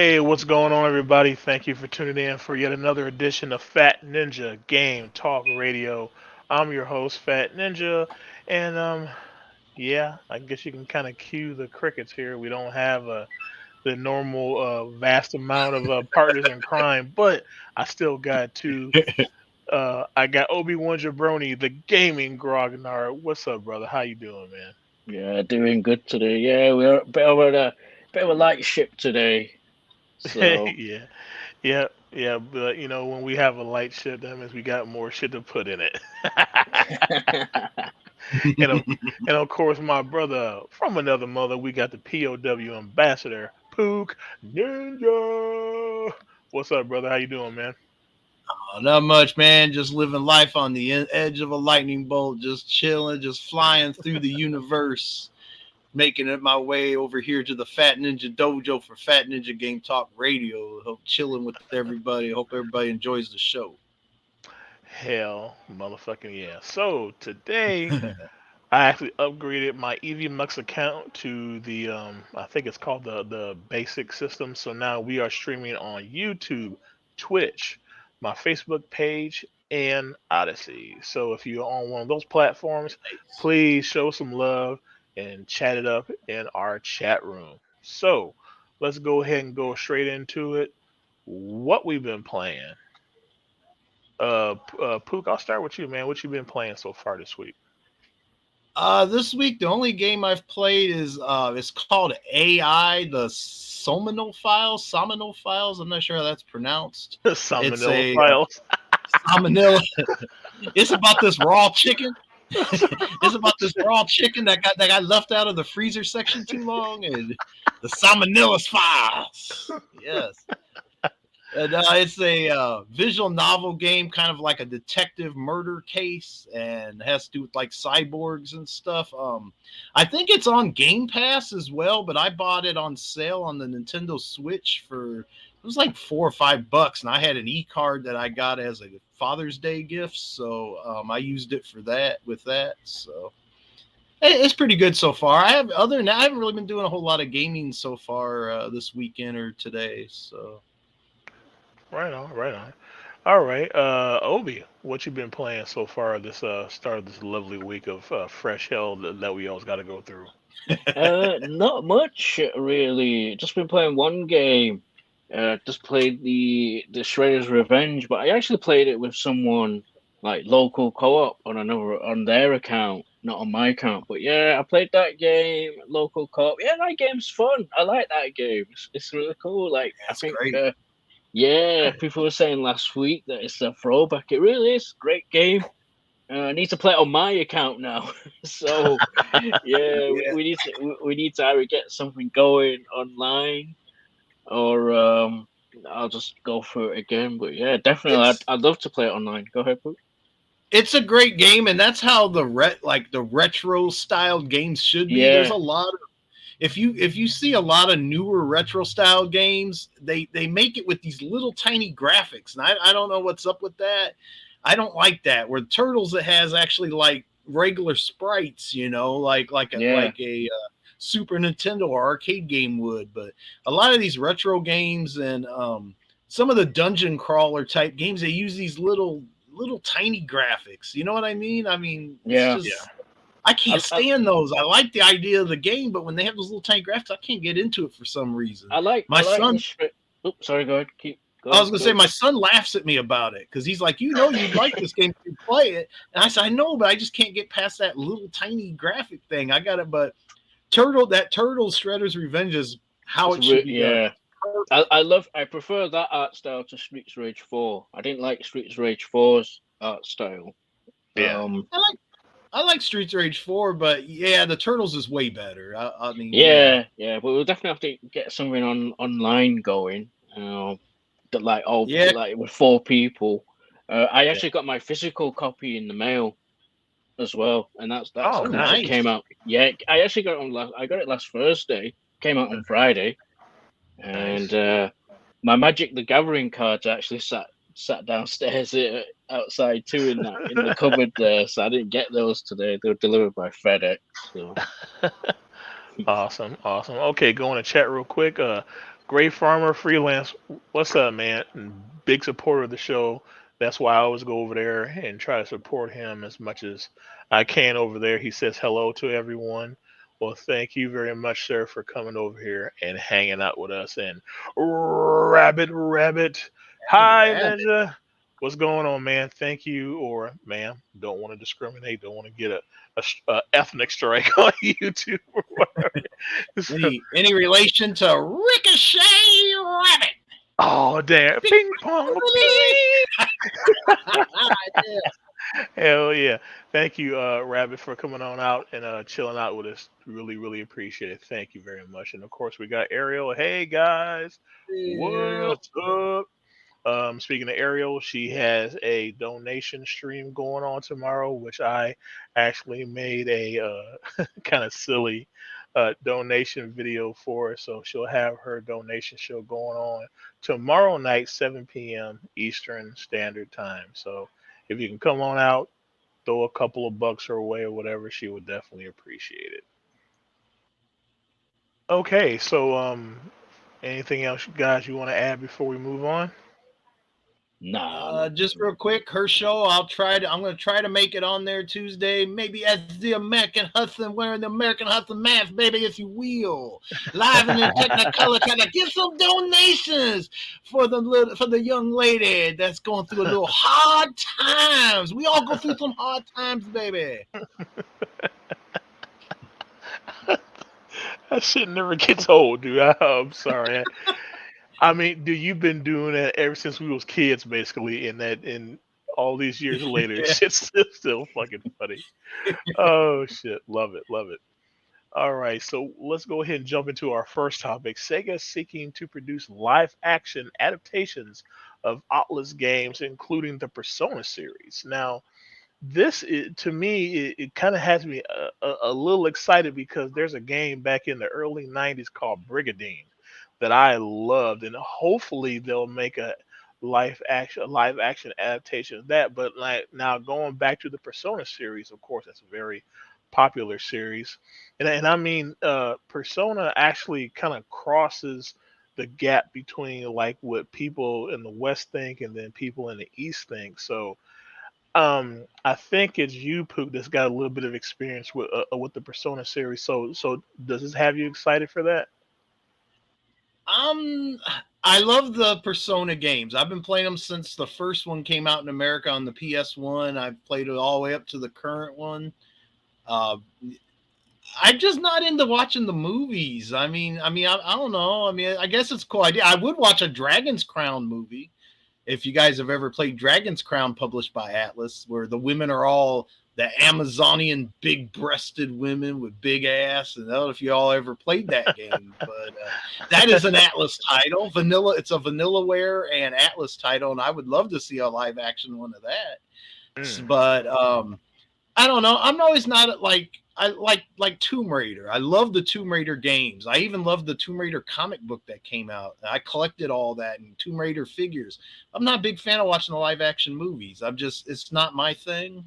Hey, what's going on, everybody? Thank you for tuning in for yet another edition of Fat Ninja Game Talk Radio. I'm your host, Fat Ninja, and yeah, I guess you can kind of cue the crickets here. We don't have the normal vast amount of partners in crime, but I still got two. I got Obi-Wan Jabroni, the gaming grognard. What's up, brother? How you doing, Yeah, doing good today. Yeah, we're a bit of a light ship today. man? So Yeah. Yeah, yeah, but when we have a light ship, that means we got more shit to put in it. and of, and of course, my brother from another mother, we got the POW ambassador, Pook Ninja. What's up, brother? How you doing, man? Not much, man. Just living life on the edge of a lightning bolt, just chilling, just flying through the universe, making it my way over here to the Fat Ninja Dojo for Fat Ninja Game Talk Radio. Hope chilling with everybody. Hope everybody enjoys the show. Hell, motherfucking yeah. So today, I actually upgraded my EVMux account to the I think it's called the basic system. So now we are streaming on YouTube, Twitch, my Facebook page, and Odyssey. So if you're on one of those platforms, please show some love and chat it up in our chat room. So let's go ahead and go straight into it. What we've been playing. Pook, I'll start with you, man. What you been playing so far this week? This week the only game I've played is it's called AI, the Sominal Files. I'm not sure how that's pronounced. It's Salmonella a files. Salmonella. It's about this raw chicken. It's about this raw chicken that got left out of the freezer section too long, and the Salmonella Files. Yes, and it's a visual novel game, kind of like a detective murder case, and has to do with like cyborgs and stuff. I think it's on Game Pass as well, but I bought it on sale on the Nintendo Switch for it was like $4 or $5, and I had an e-card that I got as a Father's Day gift, so I used it for that with that. So it's pretty good so far. I have other than that, I haven't really been doing a whole lot of gaming so far this weekend or today. So Right on, right on. All right, Obi, what you been playing so far this start of this lovely week of fresh hell that we always got to go through? not much really. Just been playing one game. Just played the Shredder's Revenge, but I actually played it with someone like local co-op on their account, not on my account. But yeah, I played that game local co-op. Yeah, that game's fun. I like that game. It's really cool. Like I that's think great. yeah, people were saying last week that it's a throwback. It really is. Great game. I need to play it on my account now. So yeah, Yeah, we need to either get something going online or I'll just go through it again. But yeah, definitely, it's I'd love to play it online. Go ahead, Pooh. it's a great game, and that's how the retro styled games should be. There's a Yeah, lot of if you see a lot of newer retro style games, they make it with these little tiny graphics, and I don't know what's up with that. I don't like that. Where Turtles, it has actually like regular sprites, yeah, like a Super Nintendo or arcade game would. But a lot of these retro games and some of the dungeon crawler type games, they use these little tiny graphics. You know what I mean? I mean, it's yeah. Yeah. just I can't I, stand those. I like the idea of the game, but when they have those little tiny graphics, I can't get into it for some reason. I My like the son, script. Oops, sorry. Go ahead. I was gonna say, Go. my son laughs at me about it because he's like, you'd like this game if you play it, and I said, I know, but I just can't get past that little tiny graphic thing. I got it, but Turtle Shredder's Revenge is how it should be done. Yeah. It's perfect. I prefer that art style to Streets Rage 4. I didn't like Streets Rage 4's art style. Yeah. Um, I like I like Streets Rage 4, but yeah, the Turtles is way better. I mean, yeah, yeah, but we'll definitely have to get something online going. That like all yeah, like with four people. I yeah. actually got my physical copy in the mail as well, and that's Oh, Oh, it nice. came nice. out. Yeah, I actually got it on last. I got it last Thursday. Came out on Friday, and Nice. my Magic the Gathering cards actually sat downstairs outside too in the cupboard there. So I didn't get those today. They were delivered by FedEx. So Awesome, awesome. Okay, go in the chat real quick. Gray Farmer Freelance, what's up, man? Big supporter of the show. That's why I always go over there and try to support him as much as I can over there. He says hello to everyone. Well, thank you very much, sir, for coming over here and hanging out with us. And Rabbit, hi, Rabbit. Ninja. What's going on, man? Thank you, or ma'am. Don't want to discriminate. Don't want to get a ethnic strike on YouTube or whatever. So, Any relation to Ricochet Rabbit? oh damn! Ping pong, ping. Yeah. Hell yeah! Thank you, Rabbit, for coming on out and chilling out with us. Really, really appreciate it. Thank you very much. And of course, we got Ariel. Hey guys, Yeah. what's up? Speaking of Ariel, she has a donation stream going on tomorrow, which I actually made a kind of silly donation video for her. So she'll have her donation show going on tomorrow night, 7 p.m. Eastern Standard Time. So if you can come on out, throw a couple of bucks her way or whatever, she would definitely appreciate it. Okay, so anything else, guys, you want to add before we move on? Nah, not Just real quick, her show. I'm gonna try to make it on there Tuesday, maybe as the American husband wearing the American husband mask, baby, if you will. Live and in Technicolor, trying to get some donations for the young lady that's going through a little hard times. We all go through some hard times, baby. That shit never gets old, dude. I'm sorry. I mean, dude, you've been doing that ever since we was kids, basically, and that in all these years later, Yeah. shit's still fucking funny. Oh shit, love it, love it. All right, so let's go ahead and jump into our first topic. Sega is seeking to produce live action adaptations of Atlas games, including the Persona series. Now, to me, it kind of has me a little excited because there's a game back in the early 90s called Brigadine that I loved, and hopefully they'll make a live action adaptation of that. But like now going back to the Persona series, of course, that's a very popular series, and I mean, Persona actually kind of crosses the gap between like what people in the West think and then people in the East think. So I think it's you, Pook, that's got a little bit of experience with the Persona series. So does this have you excited for that? Um, I love the Persona games. I've been playing them since the first one came out in America on the PS1. I've played it all the way up to the current one. Uh, I'm just not into watching the movies. I don't know. I mean, I guess it's a cool idea. I would watch a Dragon's Crown movie if you guys have ever played Dragon's Crown, published by Atlas, where the women are all the Amazonian big-breasted women with big ass. And I don't know if you all ever played that game, but that is an Atlas title. Vanilla. It's a Vanillaware and Atlas title, and I would love to see a live action one of that. Mm, But I don't know. I'm always not like I like Tomb Raider. I love the Tomb Raider games. I even love the Tomb Raider comic book that came out. I collected all that and Tomb Raider figures. I'm not a big fan of watching the live action movies. It's not my thing.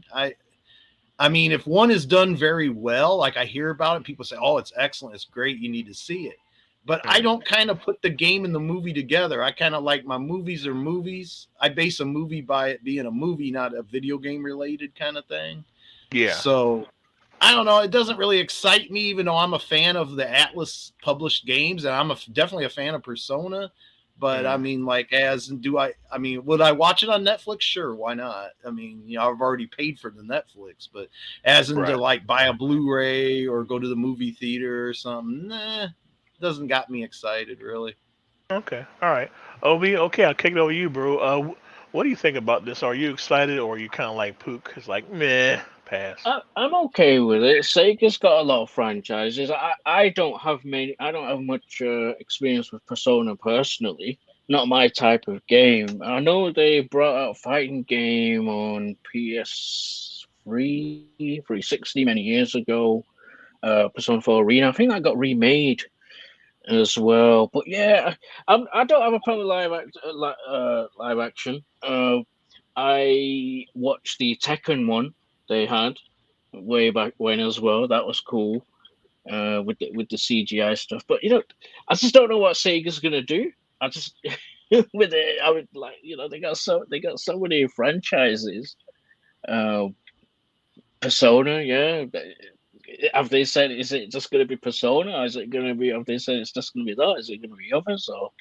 I mean, if one is done very well, like I hear about it, people say, "Oh, it's excellent. It's great. You need to see it." But I mm, don't kind of put the game and the movie together. I kind of like my movies are movies. I base a movie by it being a movie, not a video game related kind of thing. yeah. So I don't know. It doesn't really excite me, even though I'm a fan of the Atlas published games, and definitely a fan of Persona. But I Mm, mean, like, as do I? I mean, would I watch it on Netflix? Sure, why not? I mean, I've already paid for the Netflix, but as in to right. like buy a Blu-ray or go to the movie theater or something, doesn't got me excited really. Okay. All right. Obi, okay, I'll kick it over to you, bro. What do you think about this? Are you excited or are you kind of like Pook? It's like, meh, pass. I'm okay with it. Sega's got a lot of franchises. I don't have many. I don't have much experience with Persona personally. Not my type of game. I know they brought out a fighting game on PS3, 360 many years ago. Persona 4 Arena. I think that got remade as well. But yeah, I don't have a problem with live action. I watched the Tekken one they had way back when as well. That was cool. with the CGI stuff. But I just don't know what Sega's gonna do. I just with it, I would like they got so many franchises. Uh, Persona, yeah. Have they said is it just gonna be Persona? Or is it gonna be? Have they said it's just gonna be that? Is it gonna be others or?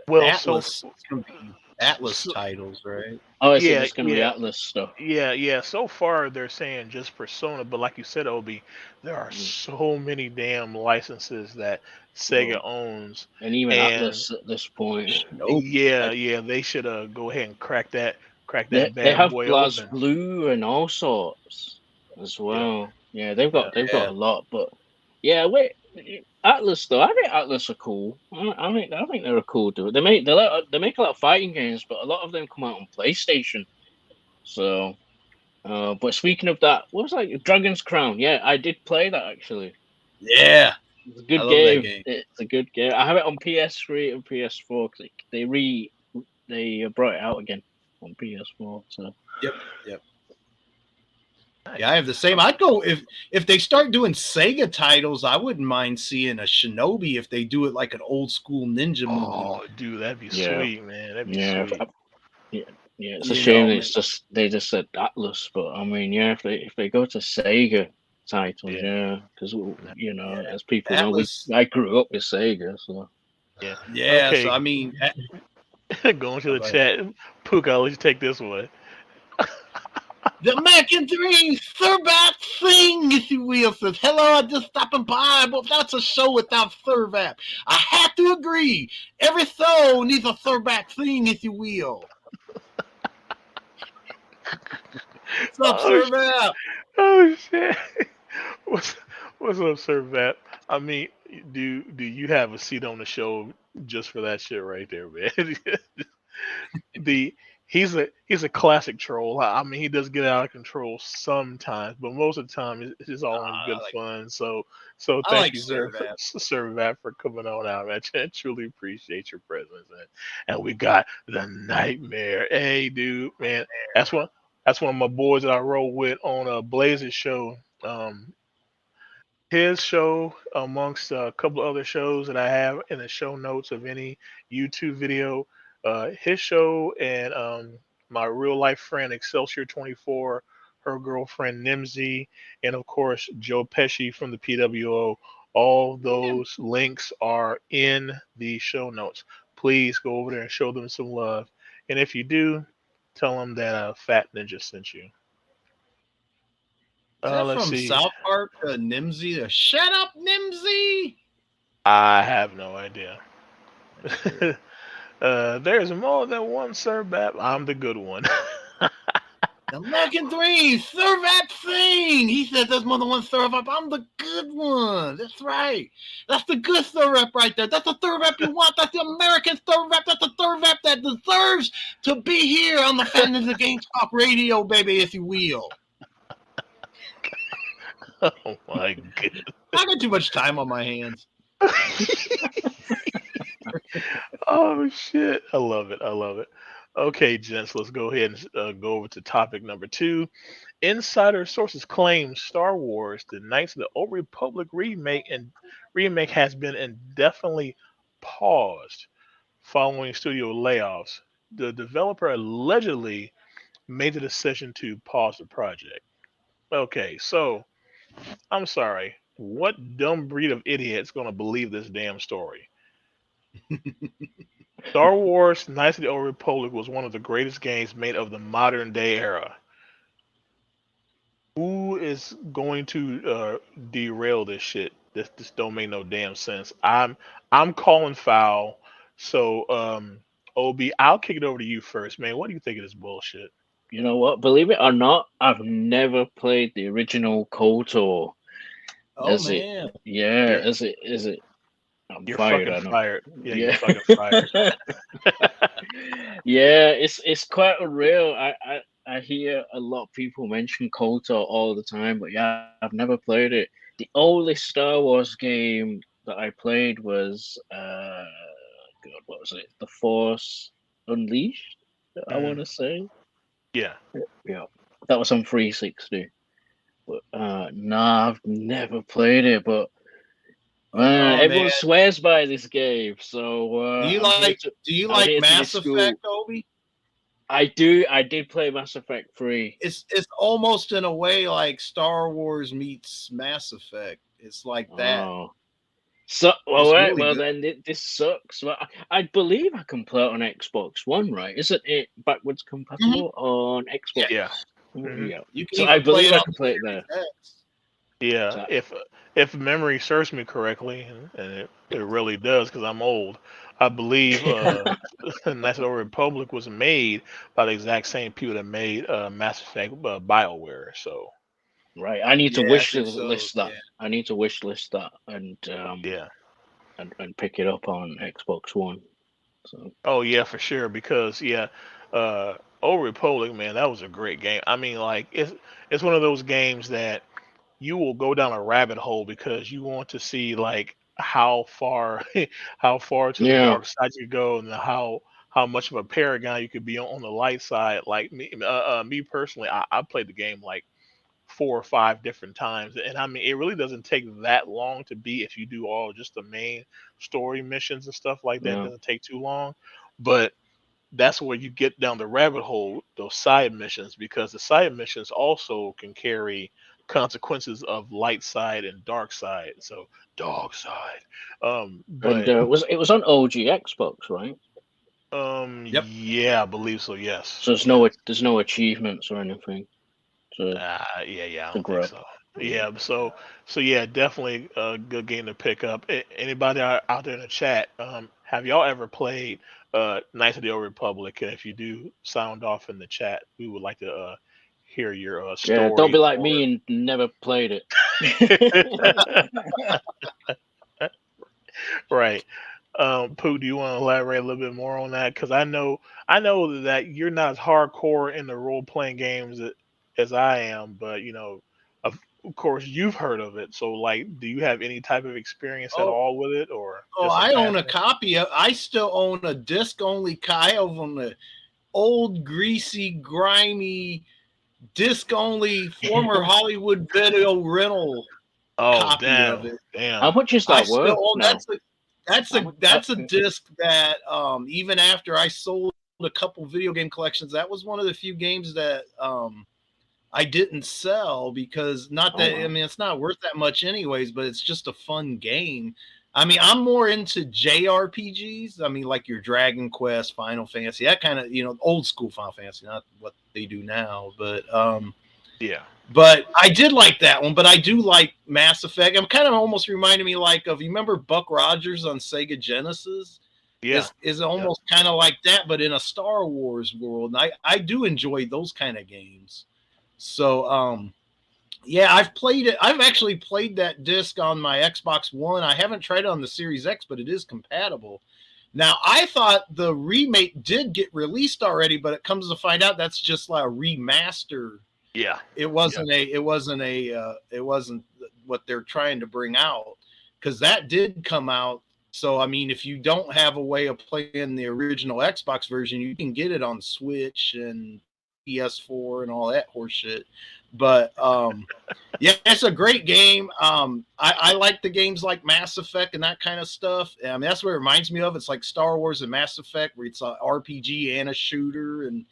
Well, Atlas. It's gonna be Atlas so titles, right? Oh, is it yeah, just gonna be yeah. Atlas stuff? Yeah. So far, they're saying just Persona, but like you said, Obi, there are Mm, so many damn licenses that Sega well, owns, and even and Atlas at this point. Nope. they should go ahead and crack They that they bad have boy Blaz open. Blue and all sorts as Yeah, well. Yeah, they've yeah. got Yeah. a lot, but yeah, wait, Atlas though. I think Atlas are cool. I think they're a cool dude. They make a lot of fighting games, but a lot of them come out on PlayStation. So, but speaking of that, what was that? Dragon's Crown. Yeah, I did play that actually. Yeah. It's a I good love that game. game. It's a good game. I have it on PS3 and PS4 because they brought it out again on PS4. So. Yep. Yep. Yeah, I Nice. have the same. I'd go if they start doing Sega titles. I wouldn't mind seeing a Shinobi if they do it like an old school ninja movie. Oh, dude, that'd be Yeah, sweet, man. That'd be yeah, sweet. yeah, yeah. It's a You shame know, that they just said Atlas, but I mean, yeah, if they go to Sega titles, Yeah, yeah, because yeah, as people know, Atlas. I grew up with Sega, so yeah. Yeah, so Okay, I mean, going to oh, the go ahead. chat. Puka, I'll let you take this one. The American Dream Thurbat thing, if you will, says, hello, I'm just stopping by, but that's a show without Thurbat. I have to agree. Every show needs a Thurbat thing, if you will. What's up, Oh, Thurbat? oh shit. What's what's up, Sir Vap? I mean, do you have a seat on the show just for that shit right there, man? the he's a classic troll. I mean, he does get out of control sometimes, but most of the time it's just all in good fun. So I thank like you, sir, Thurbat. Sir Vap, for coming on out, man. I truly appreciate your presence, and we got the Nightmare. Hey, dude, man, that's one that's one of my boys that I roll with on a Blazers show. His show, amongst a couple of other shows that I have in the show notes of any YouTube video, his show and my real life friend Excelsior 24, her girlfriend Nimsy, and of course Joe Pesci from the PWO. All those links are in the show notes. Please go over there and show them some love. And if you do, tell them that Fat Ninja sent you. Is that Let's from see. South Park to Nimsy to Shut Up, Nimsy? I have no idea. Not sure. There's more than one Sir Bap. I'm the good one. The American Dream, Thurbat thing. He said there's more than one Thurbat. I'm the good one. That's right. That's the good Thurbat right there. That's the Thurbat you want. That's the American Thurbat. That's the Thurbat that deserves to be here on the Fan of the Game Talk Radio, baby, if you will. Oh my god. I got too much time on my hands. Oh shit. I love it. I love it. Okay, gents, let's go ahead and go over to topic number two. Insider sources claim Star Wars: The Knights of the Old Republic remake has been indefinitely paused following studio layoffs. The developer allegedly made the decision to pause the project. Okay, so I'm sorry. What dumb breed of idiot's gonna believe this damn story? Star Wars: Knights of the Old Republic was one of the greatest games made of the modern day era. Who is going to derail this shit? This don't make no damn sense. I'm calling foul. So Obi, I'll kick it over to you first, man. What do you think of this bullshit? You know what? Believe it or not, I've never played the original KOTOR. Oh, Is it? man. Yeah. You're Is it? I'm you're fired. fucking I know. fired. Yeah, you're Yeah. fucking fired. Yeah. It's quite unreal. I hear a lot of people mention KOTOR all the time, but yeah, I've never played it. The only Star Wars game that I played was God, what was it? The Force Unleashed. I want Mm, to say. yeah. Yeah. That was on 360. But nah, I've never played it. But Oh man, Everyone swears by this game, so do you I'm here like to. do you I'm like here to Mass discuss. Effect, Obi? I do. I did play Mass Effect 3. It's almost in a way like Star Wars meets Mass Effect. It's like that. Oh, so It's right. really Well, good. then this sucks. Well, I believe I can play it on Xbox One, right? Isn't it backwards Mhm. compatible on Xbox? Yeah, Yeah. Oh, hmm yeah. you can So I even play believe it I on can the play it Series there. X. Yeah. So, If memory serves me correctly, and it really does, because I'm old, I believe Knights of the Old Republic was made by the exact same people that made Mass Effect, BioWare. So right. I need to Yeah, I wish think so. list that. Yeah. I need to wish list that yeah. and pick it up on Xbox One. So Oh yeah, for sure. Because yeah, Old Republic, man, that was a great game. I mean, like it's one of those games that you will go down a rabbit hole because you want to see like how far how far to the yeah, dark side you go, and how much of a paragon you could be on the light side. Like me personally, I played the game like 4 or 5 different times, and I mean it really doesn't take that long to beat if you do all just the main story missions and stuff like that. It yeah, doesn't take too long, but that's where you get down the rabbit hole, those side missions, because the side missions also can carry consequences of light side and dark side. So dog side. and But it was on OG Xbox, right? Yep. yeah, I believe so. Yes, So yes. there's no achievements or anything Yeah, I to don't think grab. so. Mm. Yeah, so yeah, definitely a good game to pick up. Anybody out there in the chat, have y'all ever played Knights of the Old Republic? And if you do, sound off in the chat. We would like to hear your Yeah, don't be story. like Or me and never played it. right. Pooh, do you want to elaborate a little bit more on that? Because I know that you're not as hardcore in the role playing games as I am, but of course, you've heard of it. So, like, do you have any type of experience at Oh, all with it, or oh, just a I own a passing? copy of. I still own a disc only. I have on the old, greasy, grimy, disc only former Hollywood video rental Oh, copy of damn, it. How damn. much is I that still worth own. now? How much? That's a disc that even after I sold a couple video game collections, that was one of the few games that I didn't sell because not Oh that I wow. mean it's not worth that much anyways, but it's just a fun game. I mean, I'm more into JRPGs. I mean, like your Dragon Quest, Final Fantasy, that kind of old school Final Fantasy, not what they do now. Yeah, But I did like that one. But I do like Mass Effect. I'm kind of almost reminding me like of you remember Buck Rogers on Sega Genesis yeah, is yeah. almost kind of like that, but in a Star Wars world. And I do enjoy those kind of games. So yeah, I've played it. I've actually played that disc on my Xbox One. I haven't tried it on the Series X, but it is compatible. Now, I thought the remake did get released already, but it comes to find out that's just like a remaster. Yeah, It yeah. wasn't a. It wasn't a. It wasn't what they're trying to bring out because that did come out. So I mean, if you don't have a way of playing the original Xbox version, you can get it on Switch and PS4 and all that horse shit. But yeah, it's a great game. I like the games like Mass Effect and that kind of stuff. I mean, that's what it reminds me of. It's like Star Wars and Mass Effect, where it's an RPG and a shooter, and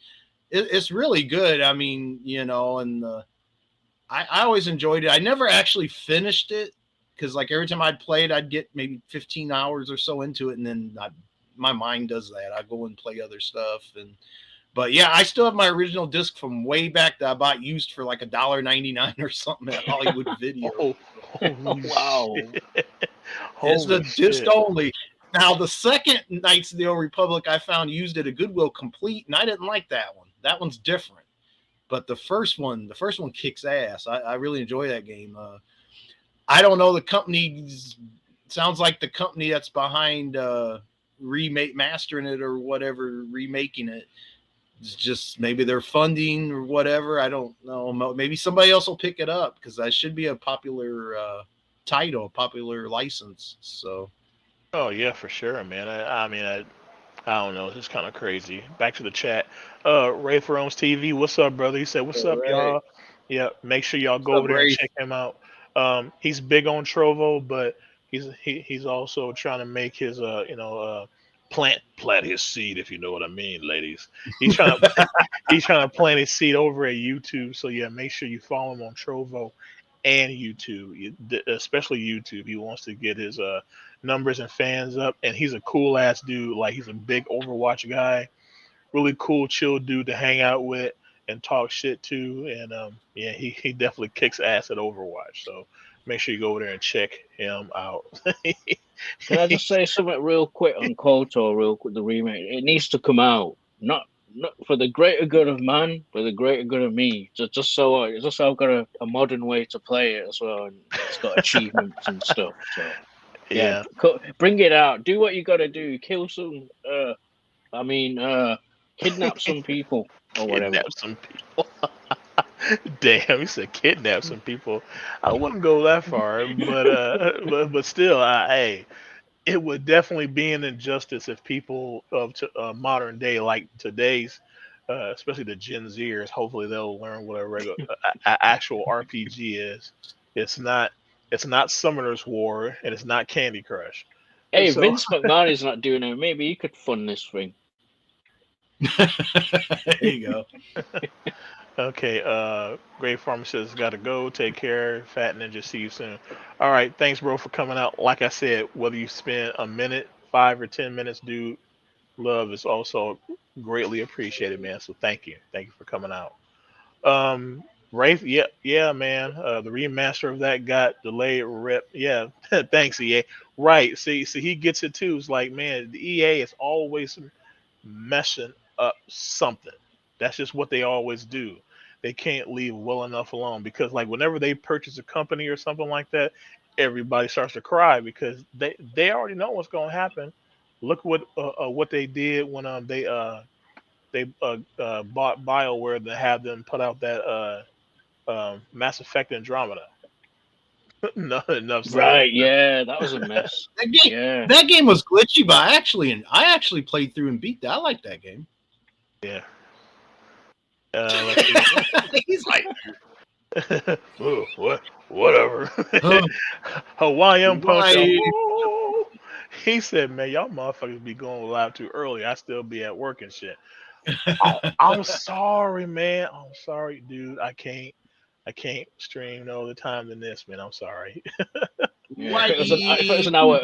it's really good. I mean, and I always enjoyed it. I never actually finished it because, like, every time I'd play it, I'd get maybe 15 hours or so into it, and then my mind does that. I go and play other stuff, but yeah, I still have my original disc from way back that I bought used for like $1.99 or something at Hollywood Video. Oh, holy Wow. shit! It's the Holy disc shit! only. Now the second Knights of the Old Republic I found used at a Goodwill complete, and I didn't like that one. That one's different. But the first one kicks ass. I really enjoy that game. I don't know the company. Sounds like the company that's behind remake mastering it or whatever, remaking it. It's just maybe they're funding or whatever. I don't know. Maybe somebody else will pick it up because that should be a popular title, a popular license. So Oh yeah, for sure, man. I mean, I don't know. It's just kind of crazy. Back to the chat. Ray Thrones TV, what's up, brother? He said, "What's all up, right. y'all?" Yeah, make sure y'all What's go up, over there and Rafe? check him out. He's big on Trovo, but he's also trying to make his plant his seed, if you know what I mean, ladies. He's trying to he's trying to plant his seed over at YouTube. So yeah, make sure you follow him on Trovo and YouTube, especially YouTube. He wants to get his numbers and fans up, and he's a cool ass dude. Like he's a big Overwatch guy, really cool, chill dude to hang out with and talk shit to. And yeah, he definitely kicks ass at Overwatch. So make sure you go over there and check him out. Can I just say something real quick on KOTOR, real quick? The remake, it needs to come out, not for the greater good of man, for the greater good of me. Just so I've got a modern way to play it as well, and it's got achievements and stuff. So yeah, Yeah, bring it out. Do what you got to do. Kill some. I mean, kidnap some people or whatever. kidnap some people. Damn, he said kidnap some people. I wouldn't go that far, but but still, hey, it would definitely be an injustice if people of modern day, like today's, especially the Gen Zers, hopefully they'll learn what a regular, actual RPG is. It's not, it's not Summoner's War, and it's not Candy Crush. Hey, So Vince McMahon is not doing it. Maybe he could fund this thing. There you go. okay, Great Pharmacist got to go. Take care, Fat Ninja. See you soon. All right, thanks, bro, for coming out. Like I said, whether you spend a minute, 5 or 10 minutes, dude, love is also greatly appreciated, man. So thank you for coming out. Um, Wraith, yeah, yeah, man. The remaster of that got delayed. Rip, yeah. Thanks, EA. Right. See, he gets it too. It's like, man, the EA is always messing up something. That's just what they always do. They can't leave well enough alone because, like, whenever they purchase a company or something like that, everybody starts to cry because they already know what's going to happen. Look what they did when they bought BioWare to have them put out that Mass Effect Andromeda. No, enough said. Right? Yeah, that was a mess. That game, Yeah. that game was glitchy, but I actually played through and beat that. I like that game. Yeah. Let's see. He's like, Oh, whatever. oh, Hawaiian punch. why? Oh. He said, "Man, y'all motherfuckers be going live too early. I still be at work and shit." I'm sorry, man. I'm sorry, dude. I can't stream no other time than this, man. I'm sorry. Yeah, Why? if it was an hour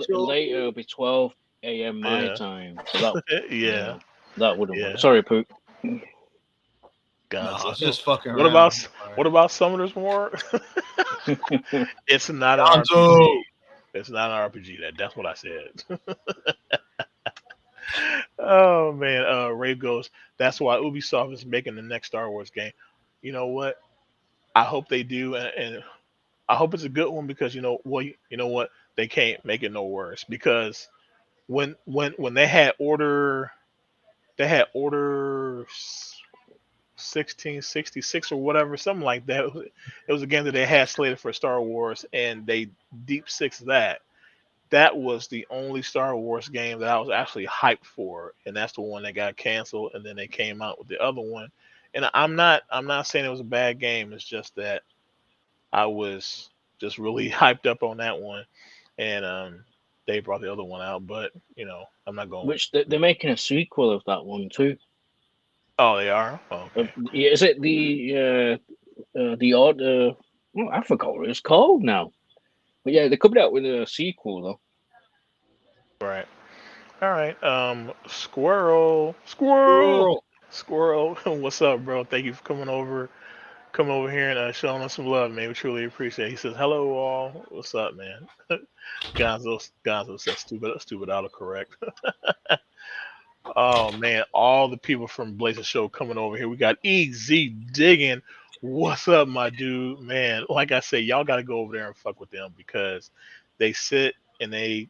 later, it'd be 12 a.m. my Yeah. time. So that, Yeah. yeah, that wouldn't work. Yeah. Sorry, Pook. No, I Gonzo. was just fucking What around. about what about Summoner's War? It's not an Gonzo. RPG. It's not an RPG. That's what I said. Oh man, Ray goes. That's why Ubisoft is making the next Star Wars game. You know what? I hope they do, and I hope it's a good one because you know what? They can't make it no worse because when they had order 1666 or whatever, something like that. It was a game that they had slated for Star Wars, and they deep six that. That was the only Star Wars game that I was actually hyped for, and that's the one that got canceled. And then they came out with the other one, and I'm not saying it was a bad game. It's just that I was just really hyped up on that one, and they brought the other one out. But I'm not going. Which they're making a sequel of that one too. Oh, they are. Oh, okay. Yeah, is it the odd? Oh, I forgot what it's called now. But yeah, they're coming out with a sequel though. Right. All right. Squirrel. Girl. Squirrel. What's up, bro? Thank you for coming over here and showing us some love, man. We truly appreciate it. He says, "Hello, all. What's up, man?" Gonzo says, "Stupid autocorrect." Oh man, all the people from Blazer Show coming over here. We got EZ digging. What's up, my dude? Man, like I said, y'all got to go over there and fuck with them because they sit and they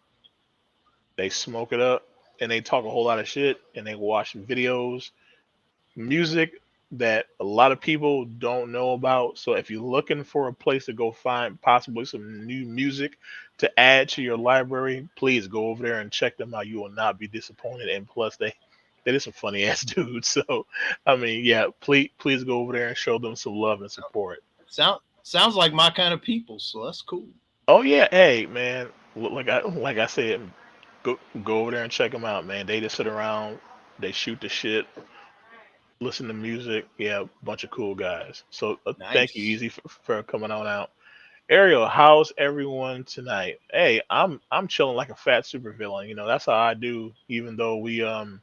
smoke it up and they talk a whole lot of shit and they watch videos, music that a lot of people don't know about. So if you're looking for a place to go find possibly some new music to add to your library, please go over there and check them out. You will not be disappointed. And plus, they did some funny ass dudes. So I mean, yeah, please go over there and show them some love and support. Sounds like my kind of people, so that's cool. Oh yeah, hey man. like I said, go over there and check them out, man. They just sit around, they shoot the shit, listen to music. Yeah, bunch of cool guys. So thank you, Nice. Easy, for coming on out. Ariel, how's everyone tonight? Hey, I'm chilling like a fat supervillain. You know, that's how I do. Even though we a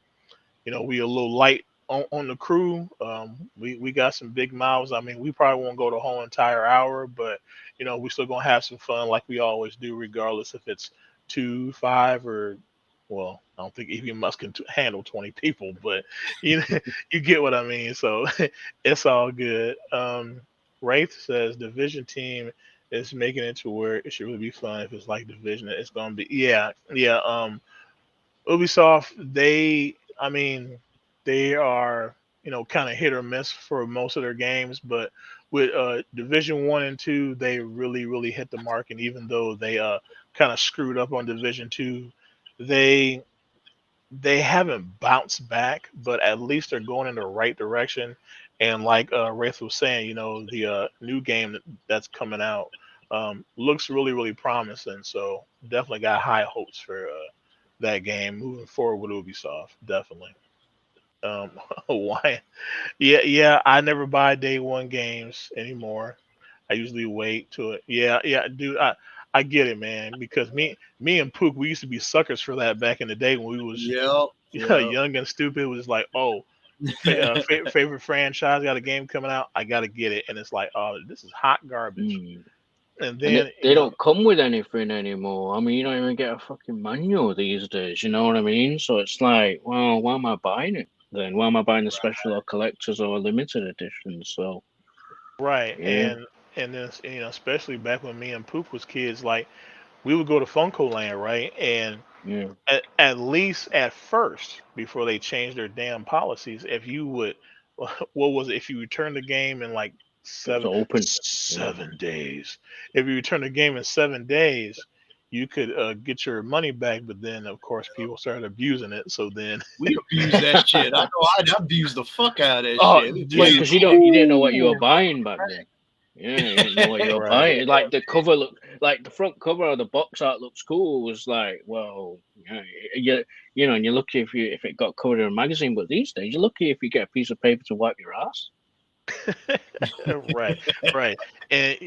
little light on the crew. We got some big mouths. I mean, we probably won't go the whole entire hour, but we still gonna have some fun like we always do, regardless if it's 2, 5, or well, I don't think even Musk can handle 20 people, but you know, you get what I mean. So it's all good. Wraith says Division team is making it to where it should really be fun. If it's like Division, it's gonna be, yeah, yeah. Ubisoft, I mean, they are, kind of hit or miss for most of their games, but with Division 1 and 2, they really, really hit the mark. And even though they kind of screwed up on Division 2, they they haven't bounced back, but at least they're going in the right direction. And like Wraith was saying, the new game that's coming out looks really, really promising. So definitely got high hopes for that game moving forward with Ubisoft. Definitely. Um, why? Yeah, yeah. I never buy day one games anymore. I usually wait to it. Yeah, yeah, dude. I get it, man. Because me and Pook, we used to be suckers for that back in the day when we was Yep. Yep. young and stupid. It was like, oh, favorite franchise got a game coming out. I gotta get it, and it's like, oh, this is hot garbage. Mm. And And then they don't come with anything anymore. I mean, you don't even get a fucking manual these days. You know what I mean? So it's like, well, why am I buying it then? Why am I buying the special or collectors or limited editions? So right, yeah, and then especially back when me and Pook was kids, like we would go to Funko Land, right? And yeah, at least at first, before they changed their damn policies, if you would, what was it? If you return the game in like it was seven open. Yeah. 7 days, if you return the game in 7 days, you could get your money back. But then, of course, people started abusing it. So then, We abused that shit. I know I abused the fuck out of that oh, shit. We Yeah, played dude, because you didn't know what you were cool. buying back then. Yeah, you didn't know what you were right, buying. Like the cover look, like the front cover of the box art looks cool. Was like, well, yeah, and you're lucky if it got covered in a magazine. But these days, you're lucky if you get a piece of paper to wipe your ass. right, right, and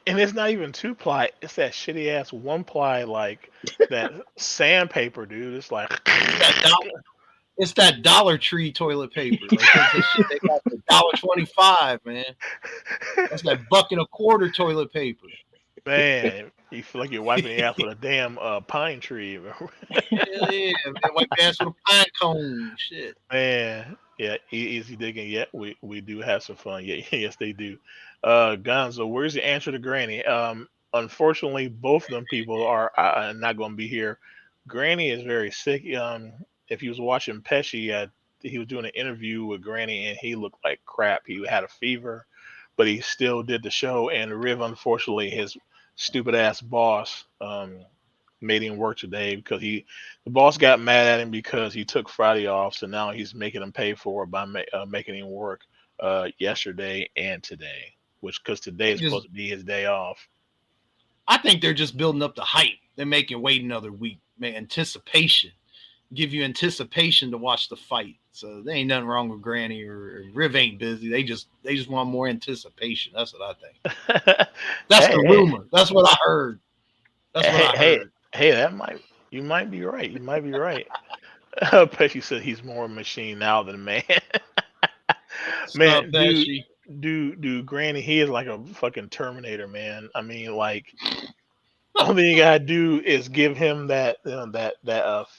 it's not even 2 ply. It's that shitty ass 1 ply, like that sandpaper, dude. It's like. It's that dollar. It's that Dollar Tree toilet paper. Like that's the shit they got for $1.25, man. That's that buck and a quarter toilet paper. Man, you feel like you're wiping your ass with a damn pine tree. Hell yeah, man. Wipe your ass with a pine cone. Shit. Man, yeah, easy digging. Yeah, we do have some fun. Yeah, yes, they do. Gonzo, where's the answer to Granny? Unfortunately, both of them people are not going to be here. Granny is very sick. If you was watching Pesci, he was doing an interview with Granny, and he looked like crap. He had a fever, but he still did the show. And Riv, unfortunately, his stupid ass boss, made him work today because the boss got mad at him because he took Friday off, so now he's making him pay for it by making him work yesterday and today, which because today They is just supposed to be his day off. I think they're just building up the hype. They're making wait another week. Man, anticipation. Give you anticipation to watch the fight. So there ain't nothing wrong with Granny or Riv ain't busy. They just want more anticipation. That's what I think. That's hey, the hey, rumor. That's what I heard. That's what hey, I hey, heard. hey, you might be right. You might be right. Pesci said he's more a machine now than a man. What's up, Man, Pesci? Granny, he is like a fucking Terminator, man. I mean, like, only thing you gotta do is give him that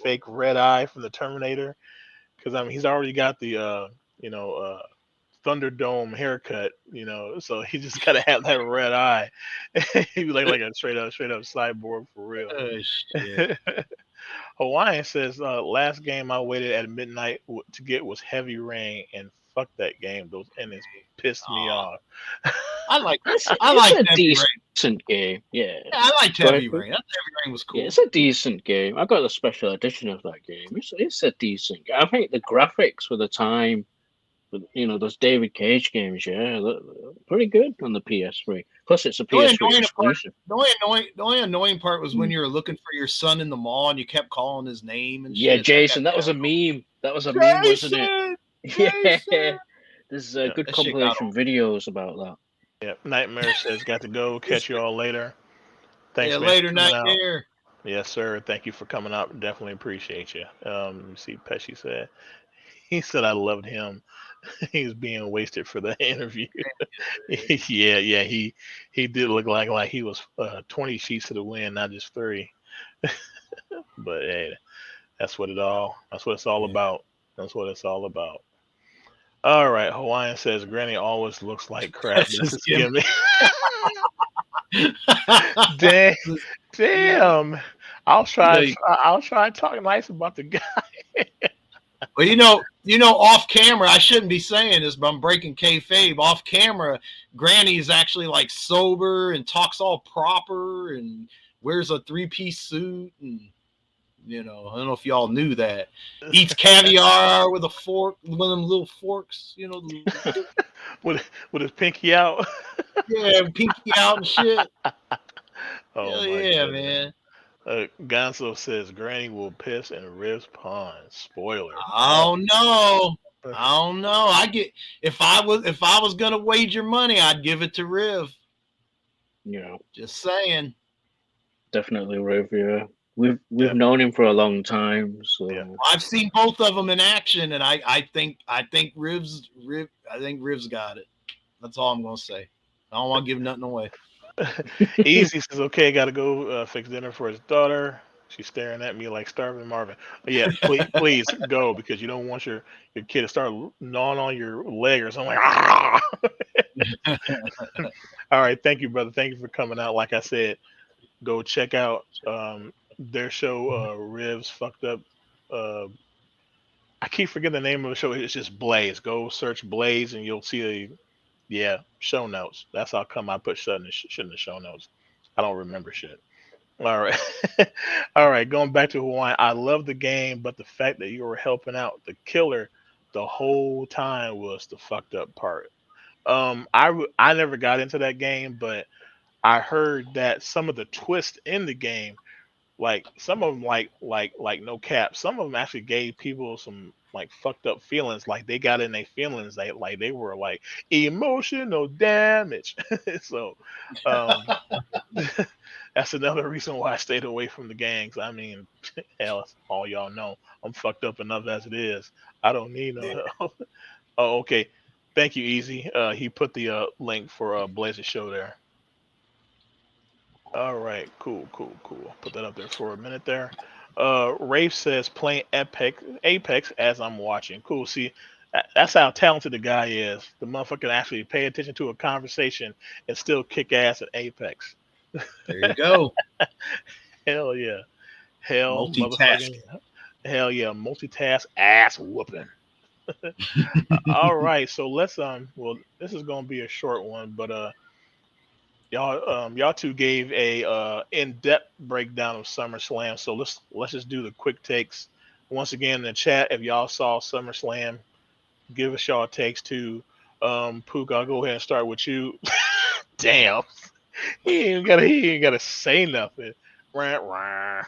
fake red eye from the Terminator, because I mean he's already got the Thunderdome haircut, so he just gotta have that red eye. He'd be like a straight up cyborg for real. Shit. Hawaiian says last game I waited at midnight to get was Heavy Rain, and fuck that game. Those endings pissed me Aw, off. I like I It's like a Heavy Rain. decent game. Yeah. Yeah, I liked Go ahead, Heavy Chris. Rain. That Heavy Rain was Yeah, cool. it's a decent game. I got the special edition of that game. It's a decent game. I think the graphics for the time those David Cage games. Yeah, they're pretty good on the PS3. Plus, it's a The only PS3 annoying part, exclusive. the only annoying part was when you were looking for your son in the mall and you kept calling his name and Yeah, shit. That got Jason, that was a kind meme. That was a of meme, wasn't it? Jason, Yeah, Jason. there's Yeah, good That shit got compilation videos about that. yeah. Nightmare says, got to go. old. Catch you all later. Thanks, Yeah, man, later, for coming out. nightmare. Yes, sir. Thank you for coming out. Definitely appreciate you. Let me see. Pesci said. He said I loved him. He was being wasted for the interview. Yeah, yeah. He did look like he was 20 sheets to the wind, not just three. But hey, That's what it's all Yeah. about. That's what it's all about. All right. Hawaiian says Granny always looks like crap. That's That's his his gimmick. gimmick. Damn, damn. I'll try. Like, I'll try talking nice about the guy. well, off camera, I shouldn't be saying this, but I'm breaking kayfabe. Off camera, Granny is actually like sober and talks all proper and wears a 3-piece suit and I don't know if y'all knew that. Eats caviar with a fork, one of them little forks, with his pinky out. yeah, pinky out and shit. Oh Hell my yeah, goodness. man. Gonzo says Granny will piss in Riv's pond. Spoiler. I Oh. don't know. I don't know. If I was gonna wager money, I'd give it to Riv. Yeah, Just saying. definitely Riv. Yeah, we've Yeah, known him for a long time, yeah. so I've seen both of them in action, and I think Riv's got it. That's all I'm gonna say. I don't want to give nothing away. Easy says, okay, gotta go fix dinner for his daughter. She's staring at me like starving Marvin. But yeah, please go because you don't want your kid to start gnawing on your leg or something like. Ah! All right, thank you, brother. Thank you for coming out. Like I said, go check out their show. Rivs fucked up. Uh, I keep forgetting the name of the show. It's just Blaze. Go search Blaze and you'll see the yeah show notes. That's how come I put shit in the show notes. I don't remember shit. All right. All right. Going back to Hawaii, I love the game, but the fact that you were helping out the killer the whole time was the fucked up part. I never got into that game, but I heard that some of the twists in the game, like some of them, like no cap, some of them actually gave people some like fucked up feelings. Like they got in their feelings, they were like emotional damage. So, um, that's another reason why I stayed away from the gangs. I mean, hell, all y'all know I'm fucked up enough as it is. I don't need no help. Oh, okay. Thank you, Easy. He put the link for Blazer Show there. All right, cool, cool, cool. Put that up there for a minute there. Rafe says playing Apex as I'm watching. Cool. See, that's how talented the guy is. The motherfucker can actually pay attention to a conversation and still kick ass at Apex. There you go. Hell yeah. Hell Multitask. motherfucking hell yeah. Multitask ass whooping. All right, so let's well this is gonna be a short one, but y'all two gave a in-depth breakdown of SummerSlam. So let's just do the quick takes. Once again in the chat, if y'all saw SummerSlam, give us y'all takes too. Pook, I'll go ahead and start with you. Damn. He ain't gotta say nothing. Rah, rah.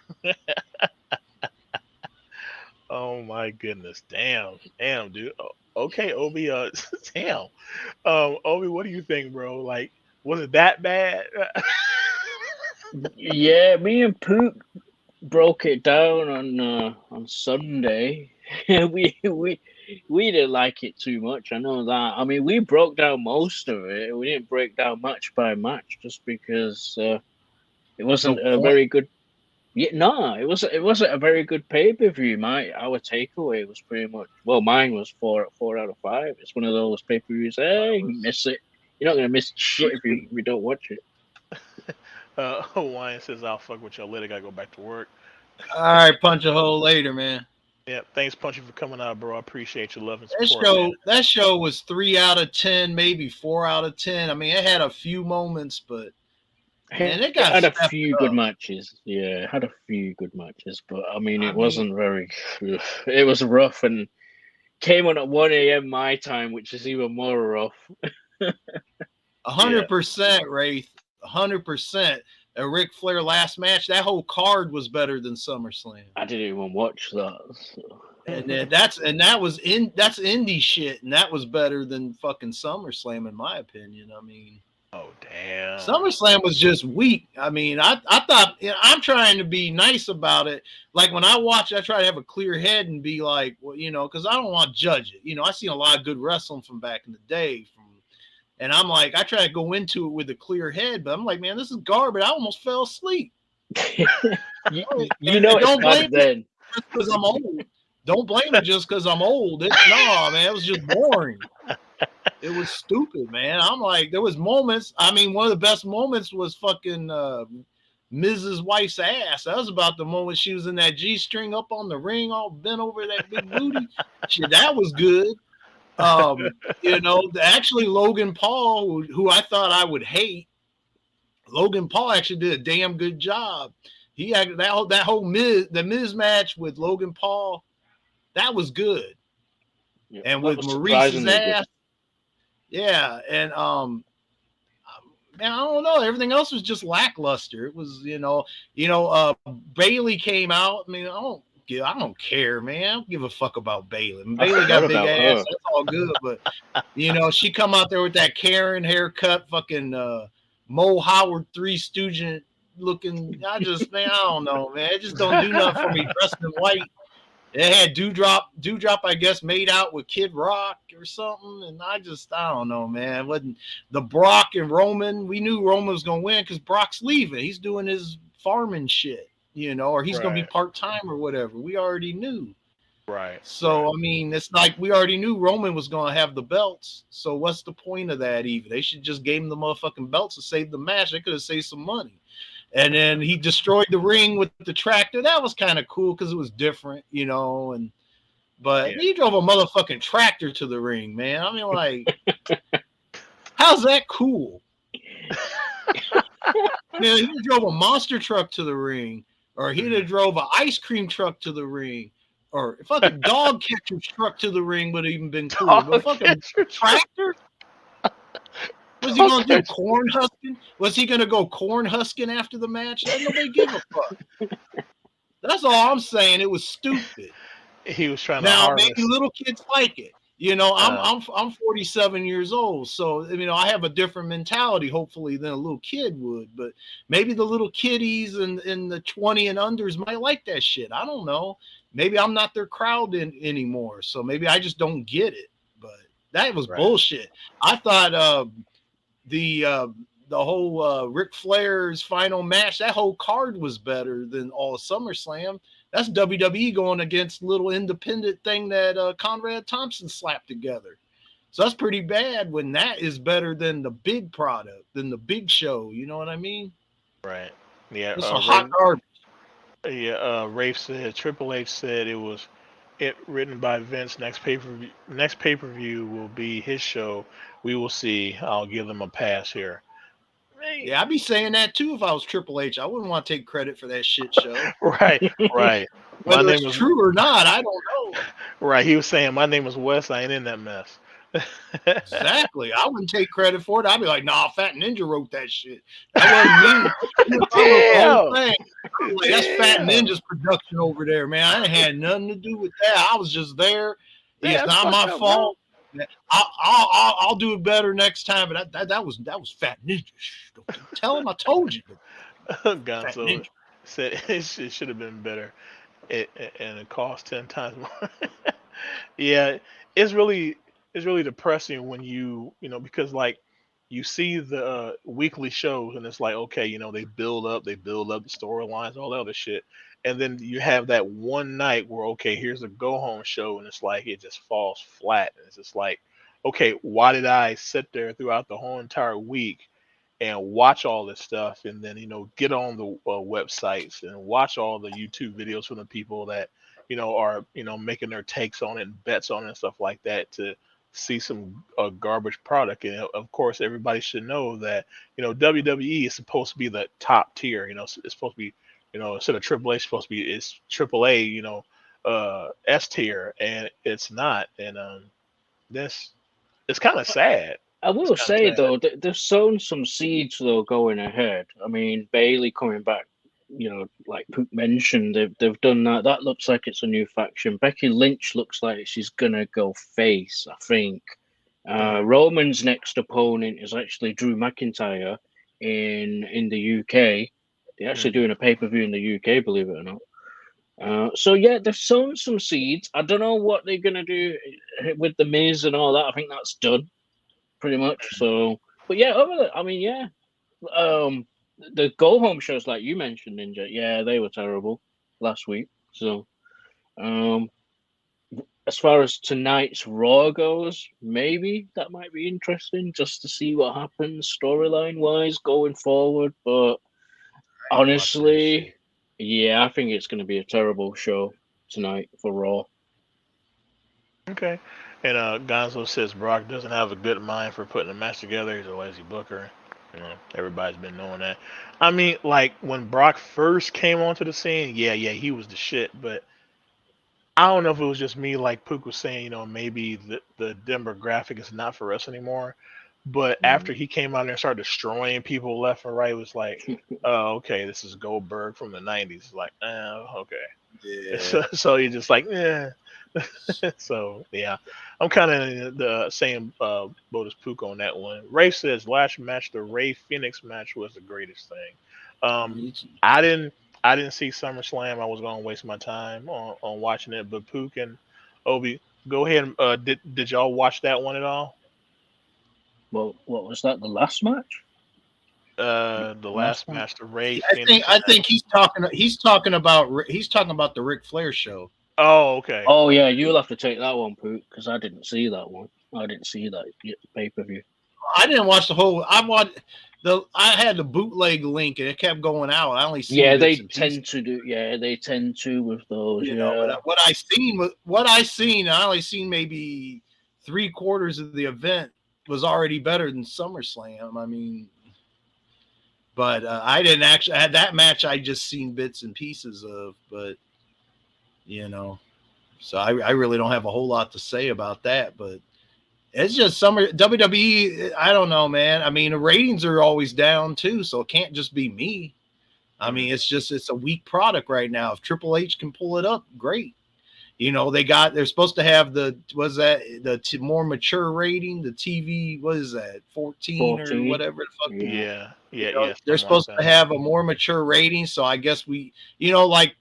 Oh my goodness. Damn. Damn, dude. Okay, Obi, damn. Obi, what do you think, bro? Like, was it that bad? yeah, me and Pook broke it down on Sunday. We didn't like it too much. I know that. I mean, we broke down most of it. We didn't break down match by match just because it There's no wasn't a point. very good. Yeah, no, it wasn't a very good pay per view. Our takeaway was pretty much mine was four out of five. It's one of those pay per views. Hey, you miss it. You're not gonna miss shit if you don't watch it. Hawaiian says, I'll fuck with y'all later. Gotta go back to work. All right, punch a hole later, man. Yeah, thanks, Punchy, for coming out, bro. I appreciate your love and That support, man. show, that show was 3 out of 10, maybe 4 out of 10. I mean, it had a few moments, but man, it It got had a stepped few good up. matches. Yeah, it had a few good matches, but I mean, I it mean, wasn't very. It was rough, and came on at 1 a.m. my time, which is even more rough. 100%, Wraith. 100%. A Ric Flair last match. That whole card was better than SummerSlam. I didn't even watch that. So. And then that's indie shit, and that was better than fucking SummerSlam in my opinion. I mean, oh damn, SummerSlam was just weak. I mean, I thought, you know, I'm trying to be nice about it. Like when I watch, I try to have a clear head and be like, well, you know, because I don't want to judge it. You know, I seen a lot of good wrestling from back in the day, and I'm like, I try to go into it with a clear head, but I'm like, man, this is garbage. I almost fell asleep. you know, don't blame then. Just because I'm old. Don't blame it just because I'm old. No, man, it was just boring. It was stupid, man. I'm like, there was moments. I mean, one of the best moments was fucking Mrs. Wife's ass. That was about the moment she was in that G-string up on the ring, all bent over that big booty. Shit, that was good. You know, actually Logan Paul, who I thought I would hate, Logan Paul actually did a damn good job. He had that whole Miz match with Logan Paul, that was good. Yeah, and with Maurice's ass, yeah, and man, I don't know. Everything else was just lackluster. It was, Bailey came out. I mean, I don't care, man. I don't give a fuck about Bailey. Bailey got a big ass. Her. That's all good. But she come out there with that Karen haircut, fucking Mo Howard Three Stooges looking. I don't know, man. It just don't do nothing for me dressed in white. It had Dewdrop, I guess, made out with Kid Rock or something. And I don't know, man. It wasn't the Brock and Roman. We knew Roman was going to win because Brock's leaving. He's doing his farming shit, or he's going to be part-time or whatever. We already knew. Right. So, I mean, it's like we already knew Roman was going to have the belts. So what's the point of that even? They should just gave him the motherfucking belts to save the match. They could have saved some money. And then he destroyed the ring with the tractor. That was kind of cool because it was different, but he drove a motherfucking tractor to the ring, man. I mean, like, how's that cool? Man, he drove a monster truck to the ring, or he'd have drove an ice cream truck to the ring, or a fucking dog catcher truck to the ring would have even been cool. But fucking tractor? Was he going to do corn husking? Was he going to go corn husking after the match? Nobody give a fuck. That's all I'm saying. It was stupid. He was trying to harvest. Maybe little kids like it. I'm 47 years old, so I have a different mentality, hopefully, than a little kid would. But maybe the little kiddies and the 20 and unders might like that shit. I don't know. Maybe I'm not their crowd anymore, so maybe I just don't get it. But that was bullshit. I thought the whole Ric Flair's final match, that whole card was better than all of SummerSlam. That's WWE going against little independent thing that Conrad Thompson slapped together. So that's pretty bad when that is better than the big product, than the big show. You know what I mean? Right. Yeah. It's a hot garbage. Yeah. Rafe said, Triple H said it written by Vince. Next pay-per-view will be his show. We will see. I'll give them a pass here. Yeah, I'd be saying that too if I was Triple H. I wouldn't want to take credit for that shit show. Right. Whether it's true or not, I don't know. Right. He was saying, my name is Wes. I ain't in that mess. Exactly. I wouldn't take credit for it. I'd be like, nah, Fat Ninja wrote that shit. That wasn't me. I wrote the whole thing. Like, that's Fat Ninja's production over there, man. I ain't had nothing to do with that. I was just there. It's not my fault. I'll do it better next time. But that was Fat Ninja. Tell him I told you. Gonzo said it should have been better, and it cost 10 times more. Yeah, it's really depressing when because like you see the weekly shows and it's like, okay, they build up the storylines, all that other shit, and then you have that one night where, okay, here's a go home show, and it's like it just falls flat, and it's just like, okay, why did I sit there throughout the whole entire week and watch all this stuff, and then get on the websites and watch all the YouTube videos from the people that are making their takes on it and bets on it and stuff like that, to see some garbage product. And of course, everybody should know that WWE is supposed to be the top tier. It's supposed to be, instead of Triple H, it's supposed to be, it's Triple A. S tier, and it's not. And this it's kind of sad. I It's will kind of say sad. though, they've sown some seeds though going ahead. I mean, Bailey coming back, like Pook mentioned, they've done that. That looks like it's a new faction. Becky Lynch looks like she's gonna go face, I think. Hmm. Roman's next opponent is actually Drew McIntyre in the UK. They're actually Hmm. doing a pay-per-view in the UK, believe it or not. So yeah, they've sown some seeds. I don't know what they're gonna do with the Miz and all that. I think that's done pretty much. So, but yeah, I mean, yeah, um, the go home shows like you mentioned, Ninja, yeah, they were terrible last week. So, um, as far as tonight's Raw goes, maybe that might be interesting just to see what happens storyline wise going forward. But Watch that honestly, shit. yeah, I think it's going to be a terrible show tonight for Raw. Okay. And Gonzo says Brock doesn't have a good mind for putting a match together. He's a lazy booker. Everybody's been knowing that. I mean, like when Brock first came onto the scene, yeah, he was the shit. But I don't know if it was just me, like Pook was saying, maybe the demographic is not for us anymore. But after Mhm. he came out there and started destroying people left and right, it was like, oh, okay, this is Goldberg from the '90s. Like, okay. Yeah. So you're just like, yeah. So yeah, I'm kind of in the same boat as Pook on that one. Ray says last match, the Ray Phoenix match was the greatest thing. I didn't see SummerSlam. I was gonna waste my time on watching it. But Pook and Obi, go ahead. And, did y'all watch that one at all? Well, what was that? The last match? The Last last one? match, the Ray I think Phoenix I match. think he's talking about the Ric Flair show. Oh, okay. Oh yeah, you'll have to take that one, Poot, because I didn't see that one. I didn't see that pay per view. I didn't watch the whole. I had the bootleg link and it kept going out. I only seen Yeah, bits they and pieces. tend to do. Yeah, they tend to with those. But Yeah. what I seen, I only seen maybe 3/4 of the event was already better than SummerSlam. I mean, but I didn't actually had that match. I just seen bits and pieces of, but you know, so I really don't have a whole lot to say about that. But it's just summer WWE. I don't know, man. I mean, the ratings are always down too, so it can't just be me. I Mm. mean, it's a weak product right now. If Triple H can pull it up, great. They're supposed to have the more mature rating, the TV, what is that, 14 or 14. whatever the fuck. Yeah. Yeah, They're something like supposed to that. have a more mature rating, so I guess like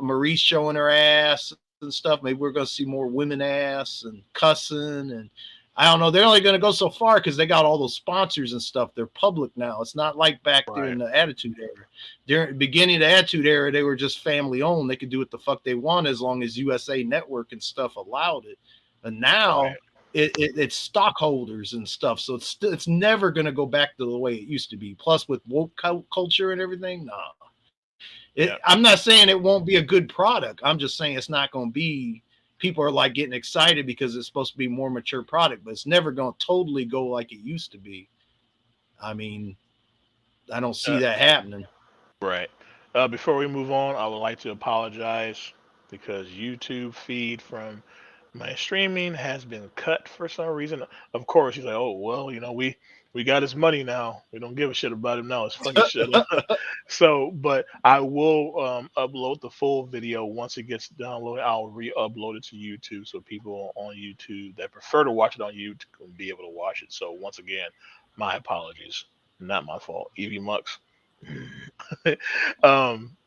Maurice showing her ass and stuff. Maybe we're going to see more women ass and cussing, and I don't know. They're only going to go so far because they got all those sponsors and stuff. They're public now. It's not like back Right. during the Attitude Era. During the beginning of the Attitude Era, they were just family owned. They could do what the fuck they want as long as USA Network and stuff allowed it. And now Right. it's stockholders and stuff, so it's never going to go back to the way it used to be. Plus, with woke culture and everything, nah. Yeah. I'm not saying it won't be a good product. I'm just saying it's not going to be. People are like getting excited because it's supposed to be more mature product, but it's never going to totally go like it used to be. I mean, I don't see Uh, that happening. right. Before we move on, I would like to apologize because YouTube feed from my streaming has been cut for some reason. Of course, he's like, "Oh well, we got his money now. We don't give a shit about him now. It's fucking shit." So, but I will upload the full video once it gets downloaded. I'll re-upload it to YouTube so people on YouTube that prefer to watch it on YouTube can be able to watch it. So once again, my apologies. Not my fault. Evie Mux.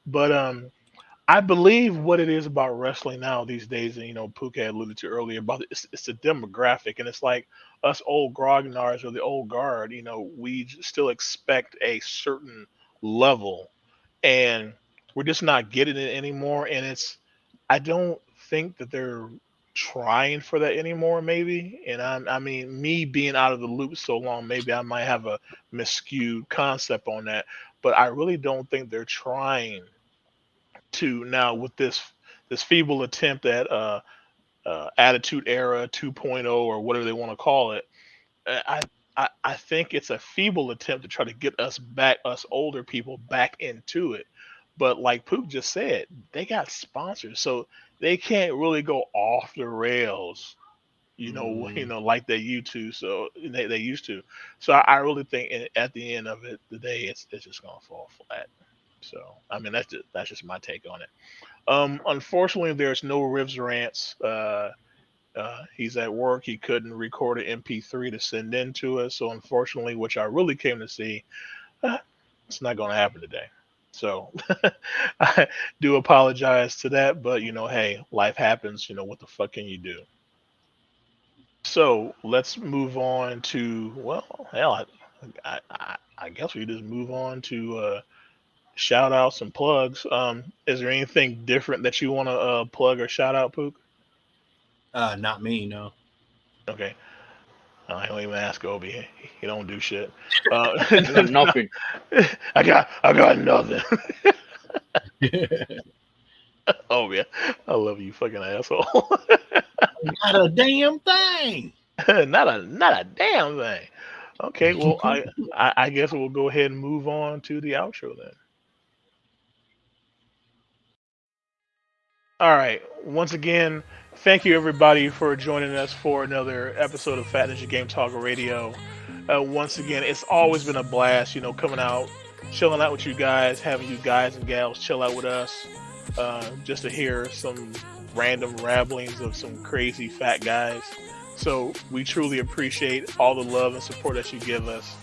But I believe what it is about wrestling now these days, and Puka had alluded to earlier about it's a demographic, and it's like us old grognards or the old guard. We still expect a certain level, and we're just not getting it anymore. And I don't think that they're trying for that anymore. Maybe, and I mean, me being out of the loop so long, maybe I might have a miscued concept on that, but I really don't think they're trying to now with this feeble attempt at Attitude Era 2.0 or whatever they want to call it. I think it's a feeble attempt to try to get us older people back into it. But like Pook just said, they got sponsors, so they can't really go off the rails, Mm. like they used to. So they used to. So I really think at the end of it, the day, it's just gonna fall flat. So I mean, that's just my take on it. Unfortunately, there's no Rivs rants. He's at work. He couldn't record an MP3 to send in to us. So unfortunately, which I really came to see, uh, it's not going to happen today. So I do apologize to that, but hey, life happens. What the fuck can you do? So let's move on to, well, hell, I guess we just move on to shout outs and plugs. Is there anything different that you want to plug or shout out, Pook? Not me, no. Okay. I don't even ask Obi. He don't do shit. I got nothing. I got nothing. Oh yeah, I love you, fucking asshole. Not a damn thing. Not a damn thing. Okay, well I guess we'll go ahead and move on to the outro then. All right. Once again, thank you everybody for joining us for another episode of Fat Ninja Game Talk Radio. Once again, it's always been a blast, coming out, chilling out with you guys, having you guys and gals chill out with us, just to hear some random ramblings of some crazy fat guys. So we truly appreciate all the love and support that you give us.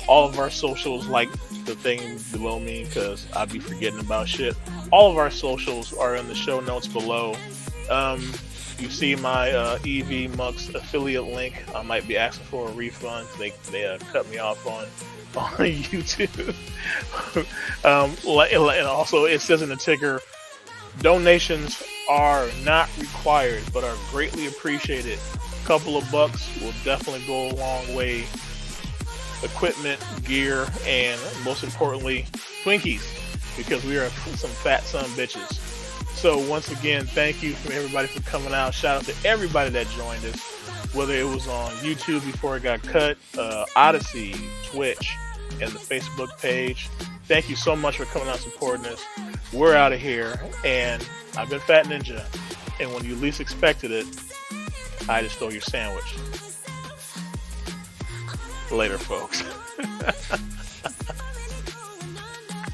All of our socials, like the thing below me, because I'd be forgetting about shit. All of our socials are in the show notes below. Um, you see my EV Mux affiliate link. I might be asking for a refund. They cut me off on YouTube. And also it says in the ticker, donations are not required, but are greatly appreciated. A couple of bucks will definitely go a long way. Equipment, gear, and most importantly, Twinkies, because we are some fat son bitches. So once again, thank you from everybody for coming out. Shout out to everybody that joined us, whether it was on YouTube before it got cut, Odyssey, Twitch, and the Facebook page. Thank you so much for coming out and supporting us. We're out of here, and I've been Fat Ninja, and when you least expected it, I just stole your sandwich. Later, folks.